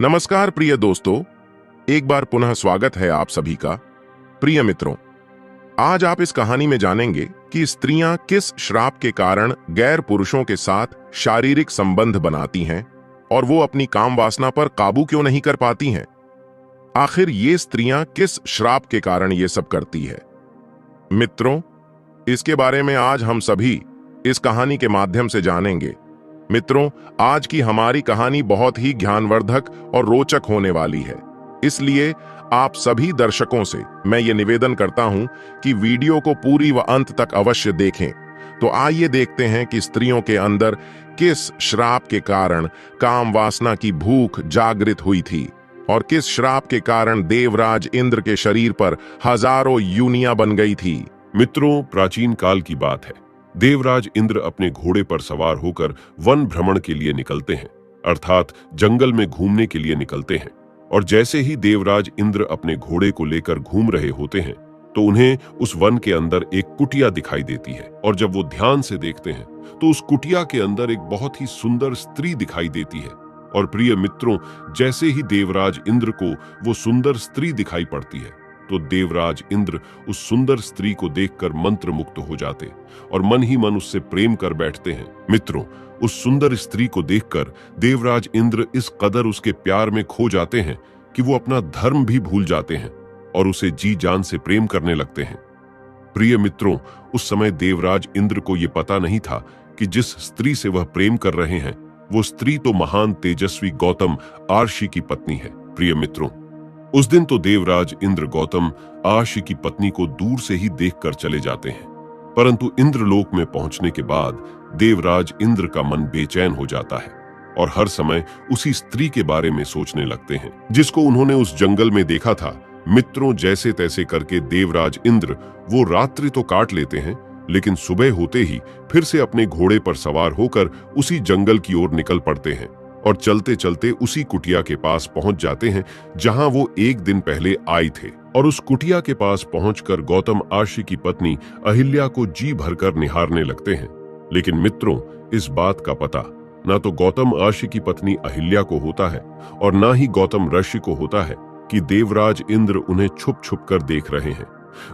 नमस्कार प्रिय दोस्तों, एक बार पुनः स्वागत है आप सभी का। प्रिय मित्रों, आज आप इस कहानी में जानेंगे कि स्त्रियां किस श्राप के कारण गैर पुरुषों के साथ शारीरिक संबंध बनाती हैं और वो अपनी काम वासना पर काबू क्यों नहीं कर पाती हैं। आखिर ये स्त्रियां किस श्राप के कारण ये सब करती है। मित्रों, इसके बारे में आज हम सभी इस कहानी के माध्यम से जानेंगे। मित्रों, आज की हमारी कहानी बहुत ही ज्ञानवर्धक और रोचक होने वाली है, इसलिए आप सभी दर्शकों से मैं ये निवेदन करता हूं कि वीडियो को पूरी व अंत तक अवश्य देखें। तो आइए देखते हैं कि स्त्रियों के अंदर किस श्राप के कारण काम वासना की भूख जागृत हुई थी और किस श्राप के कारण देवराज इंद्र के शरीर पर हजारों यूनियां बन गई थी। मित्रों, प्राचीन काल की बात है। देवराज इंद्र अपने घोड़े पर सवार होकर वन भ्रमण के लिए निकलते हैं, अर्थात जंगल में घूमने के लिए निकलते हैं। और जैसे ही देवराज इंद्र अपने घोड़े को लेकर घूम रहे होते हैं तो उन्हें उस वन के अंदर एक कुटिया दिखाई देती है। और जब वो ध्यान से देखते हैं तो उस कुटिया के अंदर एक बहुत ही सुंदर स्त्री दिखाई देती है। और प्रिय मित्रों, जैसे ही देवराज इंद्र को वो सुंदर स्त्री दिखाई पड़ती है तो देवराज इंद्र उस सुंदर स्त्री को देखकर मंत्र मुक्त हो जाते और मन ही मन उससे प्रेम कर बैठते हैं। मित्रों, उस सुंदर स्त्री को देखकर देवराज इंद्र इस कदर उसके प्यार में खो जाते हैं कि वो अपना धर्म भी भूल जाते हैं और उसे जी जान से प्रेम करने लगते हैं। प्रिय मित्रों, उस समय देवराज इंद्र को ये पता नहीं था कि जिस स्त्री से वह प्रेम कर रहे हैं वो स्त्री तो महान तेजस्वी गौतम आर्षि की पत्नी है। प्रिय मित्रों, उस दिन तो देवराज इंद्र गौतम आर्षि की पत्नी को दूर से ही देखकर चले जाते हैं, परंतु इंद्रलोक में पहुंचने के बाद देवराज इंद्र का मन बेचैन हो जाता है और हर समय उसी स्त्री के बारे में सोचने लगते हैं जिसको उन्होंने उस जंगल में देखा था। मित्रों, जैसे तैसे करके देवराज इंद्र वो रात्रि तो काट लेते हैं, लेकिन सुबह होते ही फिर से अपने घोड़े पर सवार होकर उसी जंगल की ओर निकल पड़ते हैं और चलते चलते उसी कुटिया के पास पहुंच जाते हैं जहां वो एक दिन पहले आए थे। और उस कुटिया के पास पहुंचकर गौतम आर्षि की पत्नी अहिल्या को जी भरकर निहारने लगते हैं। लेकिन मित्रों, इस बात का पता ना तो गौतम आर्षि की पत्नी अहिल्या को होता है और ना ही गौतम ऋषि को होता है कि देवराज इंद्र उन्हें छुप छुप कर देख रहे हैं।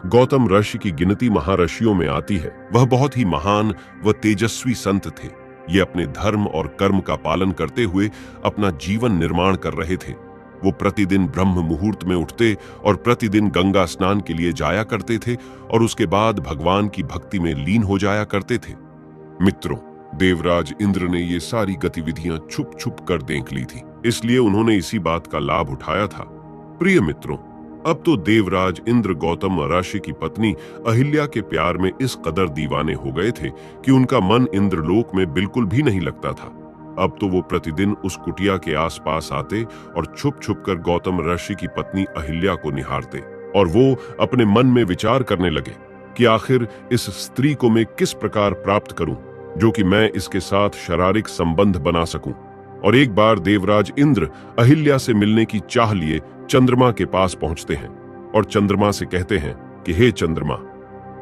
गौतम ऋषि की गिनती महाऋषियों में आती है। वह बहुत ही महान व तेजस्वी संत थे। ये अपने धर्म और कर्म का पालन करते हुए अपना जीवन निर्माण कर रहे थे। वो प्रतिदिन ब्रह्म मुहूर्त में उठते और प्रतिदिन गंगा स्नान के लिए जाया करते थे और उसके बाद भगवान की भक्ति में लीन हो जाया करते थे। मित्रों, देवराज इंद्र ने ये सारी गतिविधियां छुप छुप कर देख ली थी, इसलिए उन्होंने इसी बात का लाभ उठाया था। प्रिय मित्रों, अब तो देवराज इंद्र गौतम ऋषि की पत्नी अहिल्या के प्यार में इस कदर दीवाने हो गए थे कि उनका मन इंद्रलोक में बिल्कुल भी नहीं लगता था। अब तो वो प्रतिदिन उस कुटिया के आसपास आते और छुप छुप कर गौतम ऋषि की पत्नी अहिल्या को निहारते और वो अपने मन में विचार करने लगे कि आखिर इस स्त्री को मैं किस प्रकार प्राप्त करूं जो कि मैं इसके साथ शारीरिक संबंध बना सकूं। और एक बार देवराज इंद्र अहिल्या से मिलने की चाह लिए चंद्रमा के पास पहुंचते हैं और चंद्रमा से कहते हैं कि हे चंद्रमा,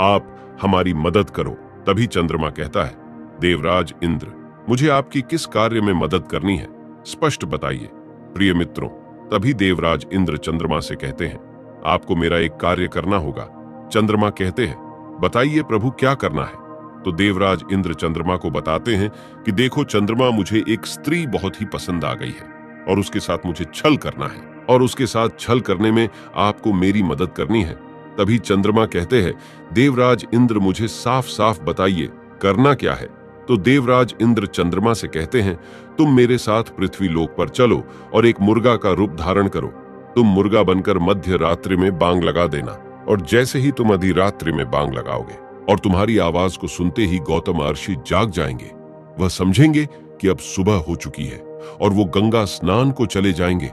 आप हमारी मदद करो। तभी चंद्रमा कहता है, देवराज इंद्र, मुझे आपकी किस कार्य में मदद करनी है, स्पष्ट बताइए। प्रिय मित्रों, तभी देवराज इंद्र चंद्रमा से कहते हैं, आपको मेरा एक कार्य करना होगा। चंद्रमा कहते हैं, बताइए प्रभु, क्या करना है। तो देवराज इंद्र चंद्रमा को बताते हैं कि देखो चंद्रमा, मुझे एक स्त्री बहुत ही पसंद आ गई है और उसके साथ मुझे छल करना है और उसके साथ छल करने में आपको मेरी मदद करनी है। तभी चंद्रमा कहते हैं, देवराज इंद्र, मुझे साफ साफ बताइए करना क्या है। तो देवराज इंद्र चंद्रमा से कहते हैं, तुम मेरे साथ पृथ्वी लोक पर चलो और एक मुर्गा का रूप धारण करो। तुम मुर्गा बनकर मध्य रात्रि में बांग लगा देना और जैसे ही तुम आधी रात्रि में बांग लगाओगे और तुम्हारी आवाज को सुनते ही गौतम आर्षि जाग जाएंगे। वह समझेंगे कि अब सुबह हो चुकी है और वो गंगा स्नान को चले जाएंगे।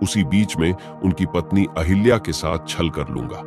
उसी बीच में उनकी पत्नी अहिल्या के साथ छल कर लूंगा।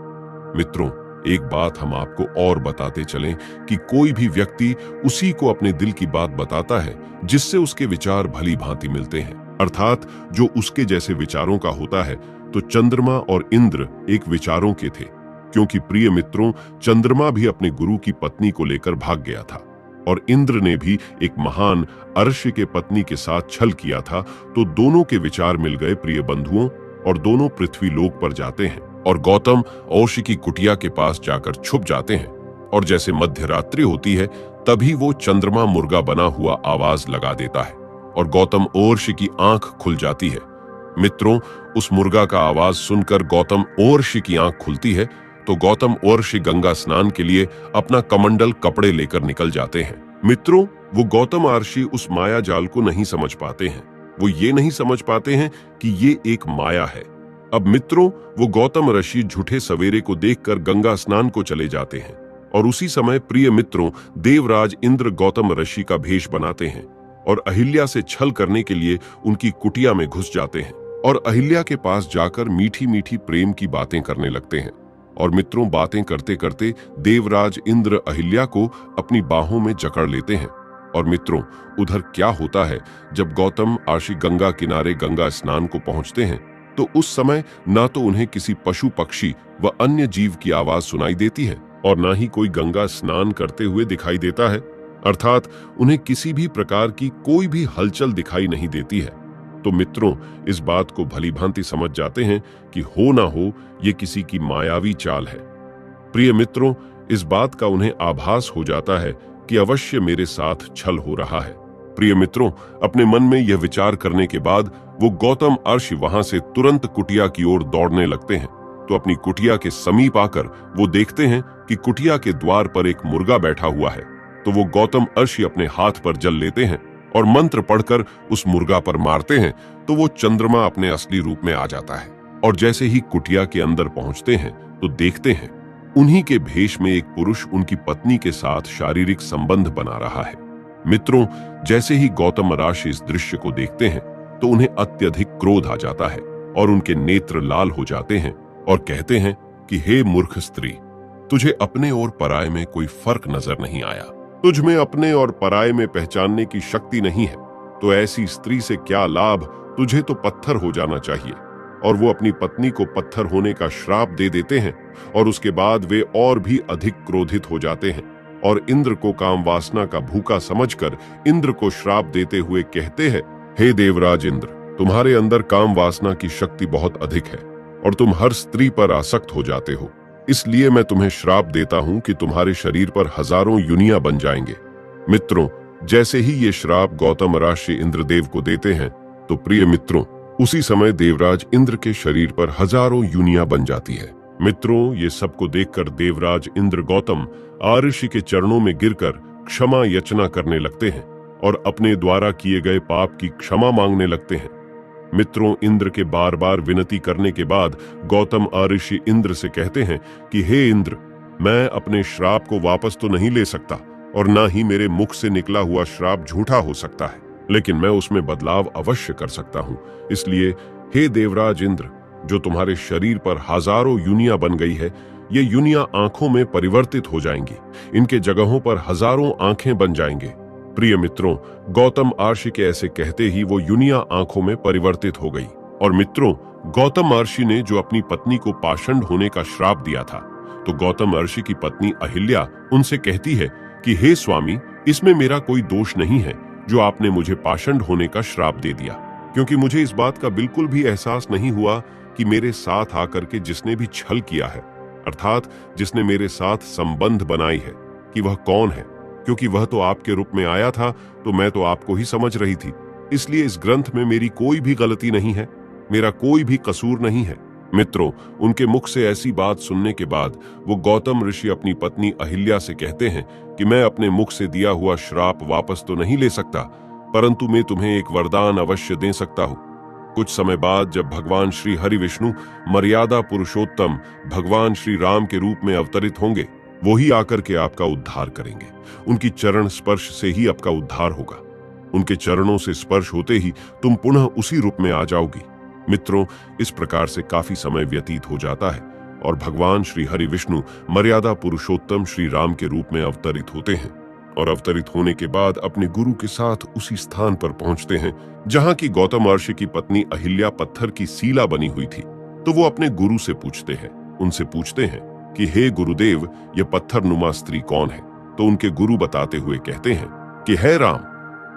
मित्रों, एक बात हम आपको और बताते चलें कि कोई भी व्यक्ति उसी को अपने दिल की बात बताता है जिससे उसके विचार भली भांति मिलते हैं, अर्थात जो उसके जैसे विचारों का होता है। तो चंद्रमा और इंद्र एक विचारों के थे, क्योंकि प्रिय मित्रों, चंद्रमा भी अपने गुरु की पत्नी को लेकर भाग गया था और इंद्र ने भी एक महान अर्ष्य के पत्नी के साथ छल किया था, तो दोनों के विचार मिल गए प्रिय बंधुओं, और दोनों पृथ्वी लोक पर जाते हैं और गौतम और्षि की कुटिया के पास जाकर छुप जाते हैं। और जैसे मध्य रात्रि होती है तभी वो चंद्रमा मुर्गा बना हुआ आवाज लगा देता है और गौतम और्षि की आंख खुल जाती है। मित्रों, उस मुर्गा का आवाज सुनकर गौतम और्षि की आंख खुलती है तो गौतम और्षि गंगा स्नान के लिए अपना कमंडल कपड़े लेकर निकल जाते हैं। मित्रों, वो गौतम अर्षि उस माया जाल को नहीं समझ पाते हैं। वो ये नहीं समझ पाते हैं कि ये एक माया है। अब मित्रों, वो गौतम ऋषि झूठे सवेरे को देखकर गंगा स्नान को चले जाते हैं और उसी समय प्रिय मित्रों देवराज इंद्र गौतम ऋषि का भेष बनाते हैं और अहिल्या से छल करने के लिए उनकी कुटिया में घुस जाते हैं और अहिल्या के पास जाकर मीठी मीठी प्रेम की बातें करने लगते हैं। और मित्रों, बातें करते करते देवराज इंद्र अहिल्या को अपनी बाहों में जकड़ लेते हैं। और मित्रों, उधर क्या होता है, जब गौतम अर्षि गंगा किनारे गंगा स्नान को पहुंचते हैं तो उस समय ना तो उन्हें किसी पशु पक्षी व अन्य जीव की आवाज सुनाई देती है और ना ही कोई गंगा स्नान करते हुए दिखाई देता है, अर्थात उन्हें किसी भी प्रकार की कोई भी हलचल दिखाई नहीं देती है। तो मित्रों, इस बात को भली भांति समझ जाते हैं कि हो ना हो ये किसी की मायावी चाल है। प्रिय मित्रों, इस बात का उन्हें आभास हो जाता है कि अवश्य मेरे साथ छल हो रहा है। प्रिय मित्रों, अपने मन में यह विचार करने के बाद वो गौतम अर्षि वहां से तुरंत कुटिया की ओर दौड़ने लगते हैं। तो अपनी कुटिया के समीप आकर वो देखते हैं कि कुटिया के द्वार पर एक मुर्गा बैठा हुआ है। तो वो गौतम अर्षि अपने हाथ पर जल लेते हैं और मंत्र पढ़कर उस मुर्गा पर मारते हैं तो वो चंद्रमा अपने असली रूप में आ जाता है। और जैसे ही कुटिया के अंदर पहुंचते हैं तो देखते हैं उन्हीं के भेष में एक पुरुष उनकी पत्नी के साथ शारीरिक संबंध बना रहा है। मित्रों, जैसे ही गौतम ऋषि इस दृश्य को देखते हैं तो उन्हें अत्यधिक क्रोध आ जाता है और उनके नेत्र लाल हो जाते हैं और कहते हैं कि हे मूर्ख स्त्री, तुझे अपने और पराये में कोई फर्क नजर नहीं आया। तुझ में अपने और पराये में पहचानने की शक्ति नहीं है, तो ऐसी स्त्री से क्या लाभ, तुझे तो पत्थर हो जाना चाहिए। और वो अपनी पत्नी को पत्थर होने का श्राप दे देते हैं और उसके बाद वे और भी अधिक क्रोधित हो जाते हैं और इंद्र को काम वासना का भूखा समझकर इंद्र को श्राप देते हुए कहते हैं, हे देवराज इंद्र, तुम्हारे अंदर काम वासना की शक्ति बहुत अधिक है और तुम हर स्त्री पर आसक्त हो जाते हो। इसलिए मैं तुम्हें श्राप देता हूं कि तुम्हारे शरीर पर हजारों युनियां बन जाएंगे। मित्रों, जैसे ही ये श्राप गौतम ऋषि इंद्रदेव को देते हैं तो प्रिय मित्रों उसी समय देवराज इंद्र के शरीर पर हजारों युनियां बन जाती है। मित्रों, ये सबको देखकर देवराज इंद्र गौतम ऋषि के चरणों में गिरकर क्षमा याचना करने लगते हैं और अपने द्वारा किए गए पाप की क्षमा मांगने लगते हैं। मित्रों, इंद्र के बार बार विनती करने के बाद गौतम ऋषि इंद्र से कहते हैं कि हे इंद्र, मैं अपने श्राप को वापस तो नहीं ले सकता और ना ही मेरे मुख से निकला हुआ श्राप झूठा हो सकता है, लेकिन मैं उसमें बदलाव अवश्य कर सकता हूं। इसलिए हे देवराज इंद्र, जो तुम्हारे शरीर पर हजारों युनियां बन गई है, ये युनियां आंखों में परिवर्तित हो जाएंगी। इनके जगहों पर हजारों आंखें बन जाएंगे। प्रिय मित्रों, गौतम ऋषि के ऐसे कहते ही वो युनियां आंखों में परिवर्तित हो गई। और मित्रों, गौतम ऋषि ने जो अपनी पत्नी को पाषंड होने का श्राप दिया था, तो गौतम ऋषि की पत्नी अहिल्या उनसे कहती है कि हे स्वामी, इसमें मेरा कोई दोष नहीं है जो आपने मुझे पाषंड होने का श्राप दे दिया, क्योंकि मुझे इस बात का बिल्कुल भी एहसास नहीं हुआ कि मेरे साथ आकर के जिसने भी छल किया है, अर्थात जिसने मेरे साथ संबंध बनाई है, कि वह कौन है, क्योंकि वह तो आपके रूप में आया था तो मैं तो आपको ही समझ रही थी। इसलिए इस ग्रंथ में मेरी कोई भी गलती नहीं है, मेरा कोई भी कसूर नहीं है। मित्रों, उनके मुख से ऐसी बात सुनने के बाद वो गौतम ऋषि अपनी पत्नी अहिल्या से कहते हैं कि मैं अपने मुख से दिया हुआ श्राप वापस तो नहीं ले सकता, परंतु मैं तुम्हें एक वरदान अवश्य दे सकता हूँ। कुछ समय बाद जब भगवान श्री हरि विष्णु मर्यादा पुरुषोत्तम भगवान श्री राम के रूप में अवतरित होंगे, वो ही आकर के आपका उद्धार करेंगे। उनकी चरण स्पर्श से ही आपका उद्धार होगा। उनके चरणों से स्पर्श होते ही तुम पुनः उसी रूप में आ जाओगी। मित्रों, इस प्रकार से काफी समय व्यतीत हो जाता है और भगवान श्री हरि विष्णु मर्यादा पुरुषोत्तम श्री राम के रूप में अवतरित होते हैं और अवतरित होने के बाद अपने गुरु के साथ उसी स्थान पर पहुंचते हैं जहां की गौतम ऋषि की पत्नी अहिल्या पत्थर की सीला बनी हुई थी। तो वो अपने गुरु से पूछते हैं कि हे गुरुदेव, यह पत्थर नुमा स्त्री कौन है? तो उनके गुरु बताते हुए कहते हैं कि हे राम,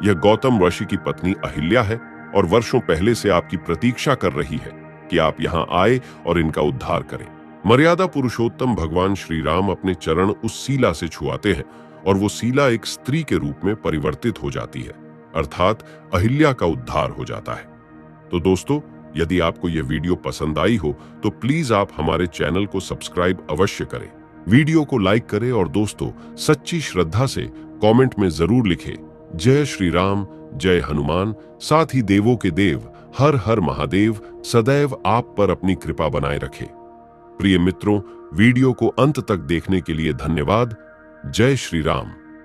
यह गौतम ऋषि की पत्नी अहिल्या है और वर्षों पहले से आपकी प्रतीक्षा कर रही है कि आप यहाँ आए और इनका उद्धार करें। मर्यादा पुरुषोत्तम भगवान श्री राम अपने चरण उस सीला से छुआते हैं और वो सीला एक स्त्री के रूप में परिवर्तित हो जाती है, अर्थात अहिल्या का उद्धार हो जाता है। तो दोस्तों, यदि आपको यह वीडियो पसंद आई हो तो प्लीज आप हमारे चैनल को सब्सक्राइब अवश्य करें, वीडियो को लाइक करें और दोस्तों सच्ची श्रद्धा से कमेंट में जरूर लिखें जय श्री राम, जय हनुमान। साथ ही देवों के देव हर हर महादेव सदैव आप पर अपनी कृपा बनाए रखे। प्रिय मित्रों, वीडियो को अंत तक देखने के लिए धन्यवाद। जय श्री राम।